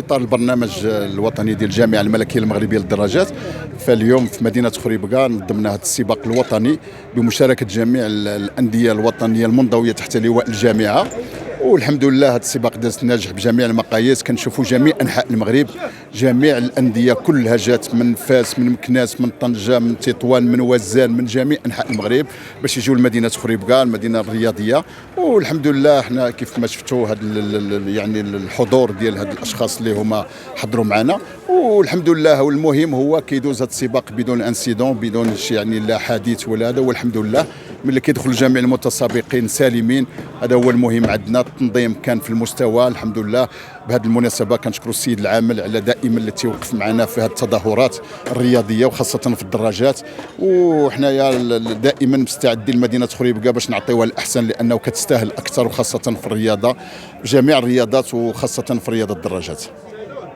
اطار البرنامج الوطني ديال الجامعه الملكيه المغربيه للدراجات. فاليوم في مدينه خريبكا نظمنا هذا السباق الوطني بمشاركه جميع الانديه الوطنيه المنضويه تحت لواء الجامعه. والحمد لله هذا السباق داز ناجح بجميع المقاييس. كنشوفوا جميع انحاء المغرب، جميع الانديه كلها جات من فاس، من مكناس، من طنجه، من تطوان، من وزان، من جميع انحاء المغرب باش يجوا لمدينه خريبكا المدينه الرياضيه. والحمد لله احنا كيف ما شفتوا هذا يعني الحضور ديال هاد الاشخاص اللي هما حضروا معنا. والحمد لله والمهم هو كيدوز هذا السباق بدون انسيدون، بدون يعني لا حادث ولا هذا. والحمد لله ملي كيدخلوا جميع المتسابقين سالمين، هذا هو المهم عندنا. التنظيم كان في المستوى الحمد لله. بهذه المناسبه كنشكر السيد العامل على دائما اللي تيوقف معنا في هذه التظاهرات الرياضيه وخاصه في الدراجات. وحنايا دائما مستعدين لمدينه خريبكا باش نعطيوها الاحسن، لانه كتستاهل اكثر وخاصه في الرياضه، جميع الرياضات وخاصه في رياضه الدراجات.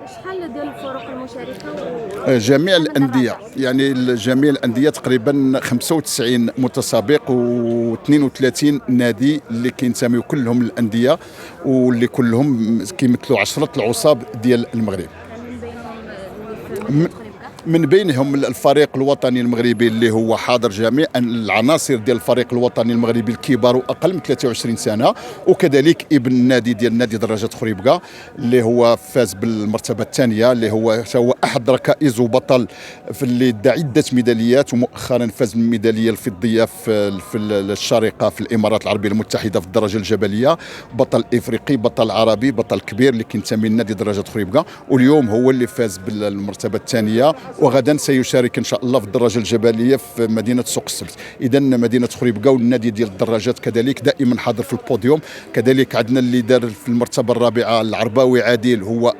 شحال ديال الفرق المشاركه؟ جميع الانديه، يعني جميع الانديه تقريبا 95 متسابق و32 نادي اللي كينتميو كلهم للانديه، واللي كلهم كيمثلوا 10 العصاب ديال المغرب. من بينهم الفريق الوطني المغربي اللي هو حاضر جميع العناصر ديال الفريق الوطني المغربي الكبار واقل من 23 سنه، وكذلك ابن النادي ديال نادي دراجات خريبكا اللي هو فاز بالمرتبه الثانيه، اللي هو احد ركائز وبطل في اللي ادى عده ميداليات، ومؤخرا فاز بالميداليه الفضيه في الشارقه في الامارات العربيه المتحده في الدرجه الجبليه. بطل افريقي، بطل عربي، بطل كبير اللي كينتمي لنادي دراجات خريبكا، واليوم هو اللي فاز بالمرتبه الثانيه. وغدا سيشارك ان شاء الله في الدراجه الجبليه في مدينه سوق السبت. اذا مدينه خريبكا والنادي ديال الدراجات كذلك دائما حاضر في البوديوم. كذلك عندنا اللي دار في المرتبه الرابعه العرباوي عادل، هو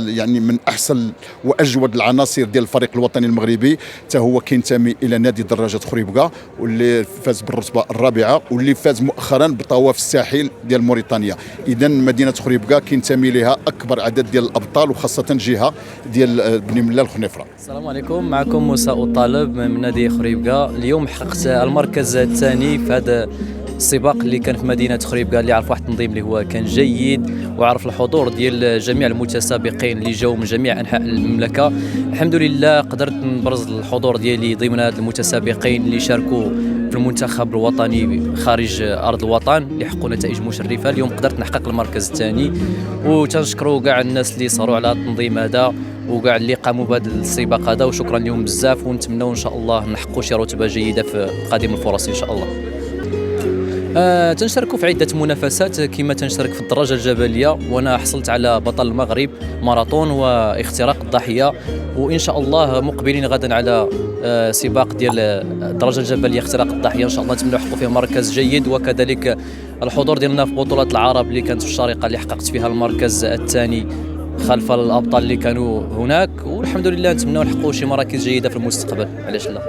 يعني من احسن واجود العناصر ديال الفريق الوطني المغربي، حتى هو كينتمي الى نادي دراجات خريبكا واللي فاز بالرتبه الرابعه، واللي فاز مؤخرا بطواف الساحل ديال موريتانيا. اذا مدينه خريبكا كينتمي لها اكبر عدد ديال الابطال، وخاصه جهه ديال بني ملا الخنيفره. السلام عليكم، معكم موسى الطالب من نادي خريبكا. اليوم حققت المركز الثاني في هذا السباق اللي كان في مدينه خريبكا، اللي عرف واحد التنظيم اللي هو كان جيد، وعرف الحضور ديال جميع المتسابقين اللي جاوا من جميع انحاء المملكه. الحمد لله قدرت نبرز الحضور ديالي ضمن هاد المتسابقين اللي شاركوا في المنتخب الوطني خارج ارض الوطن اللي حققوا نتائج مشرفه. اليوم قدرت نحقق المركز الثاني، وتنشكروا كاع الناس اللي صاروا على التنظيم هذا وكاع اللي قاموا بهذا السباق هذا، وشكرا لهم بزاف. ونتمنوا ان شاء الله نحققوا شي رتبه جيده في قادم الفرص ان شاء الله. تنشاركوا في عده منافسات، كما تنشارك في الدراجه الجبليه، وانا حصلت على بطل المغرب ماراثون واختراق الضاحيه، وان شاء الله مقبلين غدا على سباق ديال الدراجه الجبليه اختراق الضاحيه. ان شاء الله نتمنوا نحققوا فيه مركز جيد، وكذلك الحضور ديالنا في بطولات العرب اللي كانت في الشارقه اللي حققت فيها المركز الثاني خلف الابطال اللي كانوا هناك. والحمد لله نتمنوا نحققوا شي مراكز جيده في المستقبل، علاش لا.